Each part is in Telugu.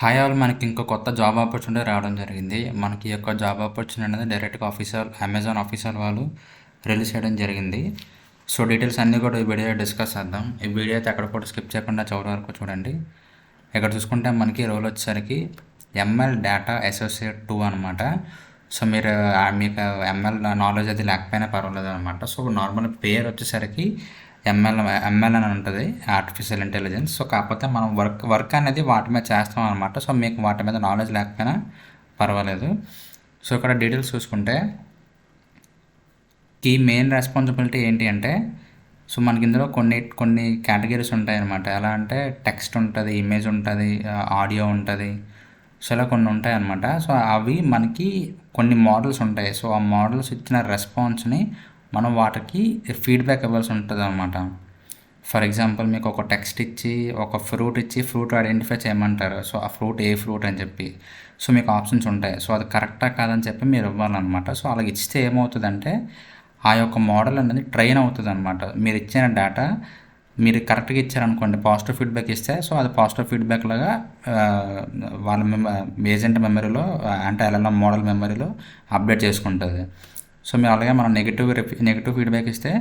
హాయ్ ఆల్, మనకి ఇంకో కొత్త జాబ్ ఆపర్చునిటీ రావడం జరిగింది. మనకి ఈ యొక్క జాబ్ ఆపర్చునిటీ అనేది డైరెక్ట్గా అమెజాన్ ఆఫీసర్ వాళ్ళు రిలీజ్ చేయడం జరిగింది. సో డీటెయిల్స్ అన్నీ కూడా ఈ వీడియో డిస్కస్ చేద్దాం. ఈ వీడియో అయితే ఎక్కడ కూడా స్కిప్ చేయకుండా చివరి వరకు చూడండి. ఇక్కడ చూసుకుంటే మనకి రోల్ వచ్చేసరికి ఎంఎల్ డేటా అసోసియేట్ 2 అనమాట. సో మీకు ఎంఎల్ నాలెడ్జ్ అది లేకపోయినా పర్వాలేదు అనమాట. సో నార్మల్ పేరు వచ్చేసరికి ఎంఎల్ అని ఉంటుంది, ఆర్టిఫిషియల్ ఇంటెలిజెన్స్. సో కాకపోతే మనం వర్క్ అనేది వాటి మీద చేస్తాం అనమాట. సో మీకు వాటి మీద నాలెడ్జ్ లేకపోయినా పర్వాలేదు. సో ఇక్కడ డీటెయిల్స్ చూసుకుంటే ఈ మెయిన్ రెస్పాన్సిబిలిటీ ఏంటి అంటే, సో మనకి ఇందులో కొన్ని కేటగిరీస్ ఉంటాయి అనమాట. ఎలా అంటే టెక్స్ట్ ఉంటుంది, ఇమేజ్ ఉంటుంది, ఆడియో ఉంటుంది. సో ఇలా కొన్ని ఉంటాయి అనమాట. సో అవి మనకి కొన్ని మోడల్స్ ఉంటాయి. సో ఆ మోడల్స్ ఇచ్చిన రెస్పాన్స్ని మనం వాటికి ఫీడ్బ్యాక్ ఇవ్వాల్సి ఉంటుంది అనమాట. ఫర్ ఎగ్జాంపుల్ మీకు ఒక టెక్స్ట్ ఇచ్చి ఒక ఫ్రూట్ ఇచ్చి ఫ్రూట్ ఐడెంటిఫై చేయమంటారు. సో ఆ ఫ్రూట్ ఏ ఫ్రూట్ అని చెప్పి సో మీకు ఆప్షన్స్ ఉంటాయి. సో అది కరెక్టా కాదని చెప్పి మీరు ఇవ్వాలన్నమాట. సో అలాగ ఇస్తే ఏమవుతుందంటే ఆ యొక్క మోడల్ అనేది ట్రైన్ అవుతుంది అనమాట. మీరు ఇచ్చిన డేటా మీరు కరెక్ట్గా ఇచ్చారనుకోండి, పాజిటివ్ ఫీడ్బ్యాక్ ఇస్తే సో అది పాజిటివ్ ఫీడ్బ్యాక్ లాగా వాళ్ళ ఏజెంట్ మెమరీలో అంటే ఎల్ఎల్ఎం మోడల్ మెమరీలో అప్డేట్ చేసుకుంటుంది. సో మీరు అలాగే మనం నెగిటివ్ ఫీడ్బ్యాక్ ఇస్తే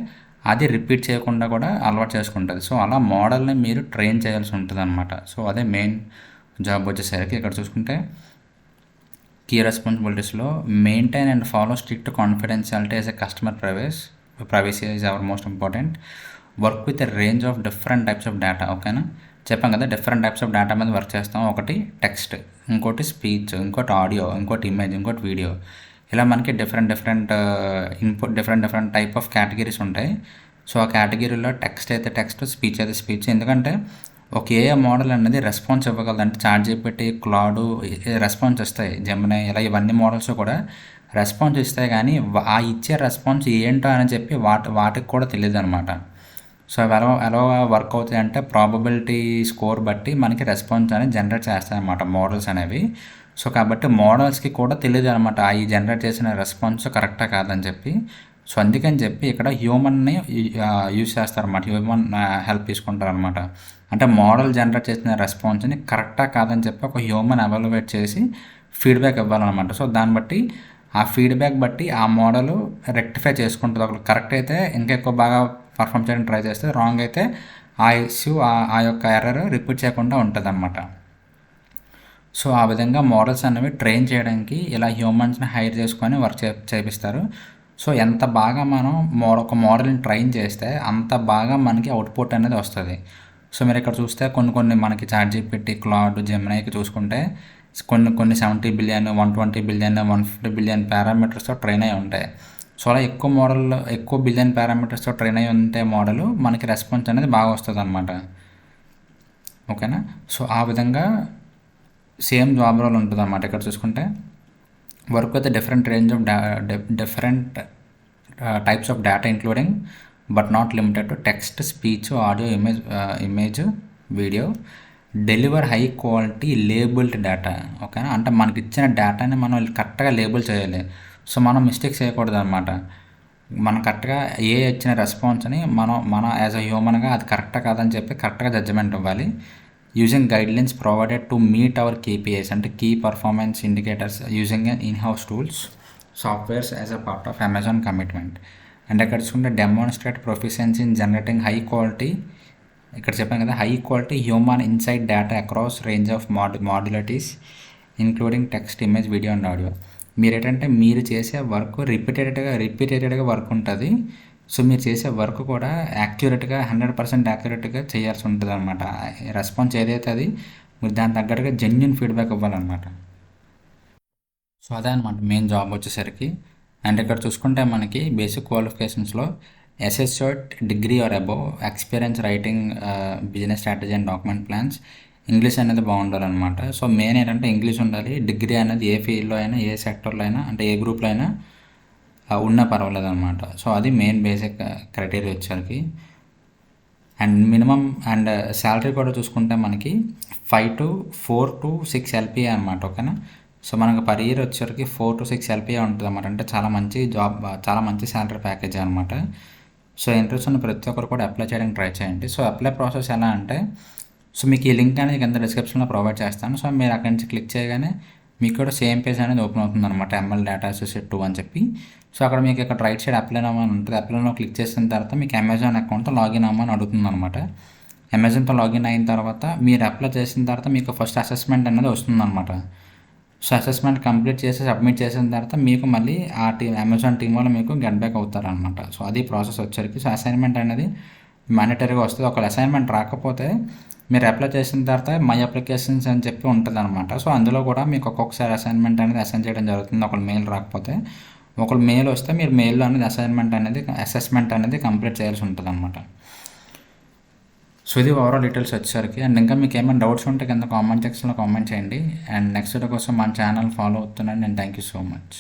అది రిపీట్ చేయకుండా కూడా అలవాటు చేసుకుంటుంది. సో అలా మోడల్ని మీరు ట్రైన్ చేయాల్సి ఉంటుంది అనమాట. సో అదే మెయిన్ జాబ్ వచ్చేసరికి ఇక్కడ చూసుకుంటే కీ రెస్పాన్సిబిలిటీస్లో maintain and follow strict confidentiality as a customer privacy is our most important. Work with a range of different types of data. ఓకేనా, చెప్పాం కదా, డిఫరెంట్ టైప్స్ ఆఫ్ డేటా మీద వర్క్ చేస్తాం. ఒకటి టెక్స్ట్, ఇంకోటి స్పీచ్, ఇంకోటి ఆడియో, ఇంకోటి ఇమేజ్, ఇంకోటి వీడియో. ఇలా మనకి different different type of categories ఉంటాయి. సో ఆ కేటగిరీలో టెక్స్ట్ అయితే టెక్స్ట్, స్పీచ్ అయితే స్పీచ్. ఎందుకంటే ఒక ఏ మోడల్ అనేది రెస్పాన్స్ ఇవ్వగలదు. అంటే చాట్‌జీపీటీ, క్లాడ్ రెస్పాన్స్ ఇస్తాయి, జెమినీ, ఇలా ఇవన్నీ మోడల్స్ కూడా రెస్పాన్స్ ఇస్తాయి. కానీ ఆ ఇచ్చే రెస్పాన్స్ ఏంటో అని చెప్పి వాటికి కూడా తెలియదు అనమాట. సో అవి ఎలా వర్క్ అవుతాయి అంటే ప్రాబబిలిటీ స్కోర్ బట్టి మనకి రెస్పాన్స్ అనేది జనరేట్ చేస్తాయి అన్నమాట మోడల్స్ అనేవి. సో కాబట్టి మోడల్స్కి కూడా తెలియదు అనమాట ఈ జనరేట్ చేసిన రెస్పాన్స్ కరెక్టా కాదని చెప్పి. సో అందుకని చెప్పి ఇక్కడ హ్యూమన్ని యూజ్ చేస్తారన్నమాట, హ్యూమన్ హెల్ప్ తీసుకుంటారనమాట. అంటే మోడల్ జనరేట్ చేసిన రెస్పాన్స్ని కరెక్టా కాదని చెప్పి ఒక హ్యూమన్ ఎవాల్యుయేట్ చేసి ఫీడ్బ్యాక్ ఇవ్వాలన్నమాట. సో దాన్ని బట్టి ఆ ఫీడ్బ్యాక్ బట్టి ఆ మోడల్ రెక్టిఫై చేసుకుంటుంది. ఒకటి కరెక్ట్ అయితే ఇంకా ఎక్కువ బాగా పర్ఫామ్ చేయడానికి ట్రై చేస్తే, రాంగ్ అయితే ఆ ఇష్యూ ఆ యొక్క ఎర్రర్ రిపీట్ చేయకుండా ఉంటుంది అన్నమాట. సో ఆ విధంగా మోడల్స్ అనేవి ట్రైన్ చేయడానికి ఇలా హ్యూమన్స్ని హైర్ చేసుకొని వర్క్ చేపిస్తారు. సో ఎంత బాగా మనం ఒక మోడల్ని ట్రైన్ చేస్తే అంత బాగా మనకి అవుట్పుట్ అనేది వస్తుంది. సో మీరు ఇక్కడ చూస్తే కొన్ని మనకి చాట్‌జీపీటీ, క్లాడ్, జెమినీకి చూసుకుంటే కొన్ని 70 బిలియన్, 120 బిలియన్, 150 బిలియన్ పారామీటర్స్తో ట్రైన్ అయి ఉంటాయి. సో అలా ఎక్కువ బిలియన్ పారామీటర్స్తో ట్రైన్ అయి ఉంటే మోడల్ మనకి రెస్పాన్స్ అనేది బాగా వస్తుంది అనమాట. ఓకేనా, సో ఆ విధంగా సేమ్ జాబ్ రోల్ ఉంటుంది అన్నమాట. ఇక్కడ చూసుకుంటే work with different range of different types of data including but not limited to text, speech, audio, image, video. Deliver high quality labelled data. ఓకేనా, అంటే మనకి ఇచ్చిన డేటాని మనం కరెక్ట్గా లేబుల్ చేయాలి. సో మనం మిస్టేక్స్ చేయకూడదు అనమాట. మనం కరెక్ట్గా ఇచ్చిన రెస్పాన్స్ని మన యాజ్ అ హ్యూమన్గా అది కరెక్టా కాదని చెప్పి కరెక్ట్గా జడ్జిమెంట్ ఇవ్వాలి. Using guidelines provided to meet our KPIs అంటే key performance indicators using an in-house tools softwares as a part of Amazon commitment. And ఇక్కడ చూసుకుంటే demonstrate proficiency in generating high quality, ఇక్కడ చెప్పాను కదా, high quality human insight data across range of modularities including text, image, video and audio. మీరు చేసే వర్క్ రిపీటెడ్గా వర్క్ ఉంటుంది. సో మీరు చేసే వర్క్ కూడా 100% యాక్యురేట్గా చేయాల్సి ఉంటుంది అనమాట. రెస్పాన్స్ ఏదైతే అది మీరు దానికి తగ్గట్టుగా జెన్యున్ ఫీడ్బ్యాక్ ఇవ్వాలన్నమాట. సో అదే అనమాట మెయిన్ జాబ్ వచ్చేసరికి. అండ్ ఇక్కడ చూసుకుంటే మనకి బేసిక్ క్వాలిఫికేషన్స్లో associate degree or above, experience writing business strategy and document plans, English అనేది బాగుండాలన్నమాట. సో మెయిన్ ఏంటంటే ఇంగ్లీష్ ఉండాలి. డిగ్రీ అనేది ఏ ఫీల్డ్లో అయినా, ఏ సెక్టర్లో అయినా, అంటే ఏ గ్రూప్లో అయినా ఉన్నా పర్వాలేదు అనమాట. సో అది మెయిన్ బేసిక్ క్రైటీరియా వచ్చేసరికి. అండ్ మినిమం అండ్ శాలరీ కూడా చూసుకుంటే మనకి 4 to 6 LPA అనమాట. ఓకేనా, సో మనకు పర్ ఇయర్ వచ్చేసరికి 4 to 6 LPA ఉంటుంది అనమాట. అంటే చాలా మంచి జాబ్, చాలా మంచి శాలరీ ప్యాకేజ్ అనమాట. సో ఇంట్రెస్ట్ ఉన్న ప్రతి ఒక్కరు కూడా అప్లై చేయడానికి ట్రై చేయండి. సో అప్లై ప్రాసెస్ ఎలా అంటే, సో మీకు ఈ లింక్ అనేది కింద డిస్క్రిప్షన్లో ప్రొవైడ్ చేస్తాను. సో మీరు అక్కడి నుంచి క్లిక్ చేయగానే మీకు కూడా సేమ్ పేజ్ అనేది ఓపెన్ అవుతుంది అనమాట, ఎంఎల్ డేటా అసోసియేట్ 2 అని చెప్పి. సో అక్కడ మీకు ఇక్కడ రైట్ సైడ్ అప్లై అవ్వమని ఉంటుంది. అప్లైలో క్లిక్ చేసిన తర్వాత మీకు అమెజాన్ అకౌంట్తో లాగిన్ అవ్వమని అడుగుతుంది అనమాట. అమెజాన్తో లాగిన్ అయిన తర్వాత మీరు అప్లై చేసిన తర్వాత మీకు ఫస్ట్ అసెస్మెంట్ అనేది వస్తుందన్నమాట. సో అసెస్మెంట్ కంప్లీట్ చేసి సబ్మిట్ చేసిన తర్వాత మీకు మళ్ళీ ఆ అమెజాన్ టీం వాళ్ళు మీకు గెట్ బ్యాక్ అవుతారనమాట. సో అది ప్రాసెస్ వచ్చరికి. సో అసైన్మెంట్ అనేది మ్యాండటరీగా వస్తుంది. ఒకవేళ అసైన్మెంట్ రాకపోతే మీరు అప్లై చేసిన తర్వాత మై అప్లికేషన్స్ అని చెప్పి ఉంటుంది అనమాట. సో అందులో కూడా మీకు ఒక్కొక్కసారి అసైన్మెంట్ అనేది అసైన్ చేయడం జరుగుతుంది. ఒకళ్ళు మెయిల్ రాకపోతే, ఒకళ్ళు మెయిల్ వస్తే మీరు మెయిల్లో అనేది అసెస్మెంట్ అనేది కంప్లీట్ చేయాల్సి ఉంటుంది అనమాట. సో ఇది ఓవరాల్ డీటెయిల్స్ వచ్చేసరికి. అండ్ ఇంకా మీకు ఏమైనా డౌట్స్ ఉంటే కింద కామెంట్ సెక్షన్లో కామెంట్ చేయండి. అండ్ నెక్స్ట్ వీడియో కోసం మన ఛానల్ ఫాలో అవుతున్నాను. నేను థ్యాంక్ యూ సో మచ్.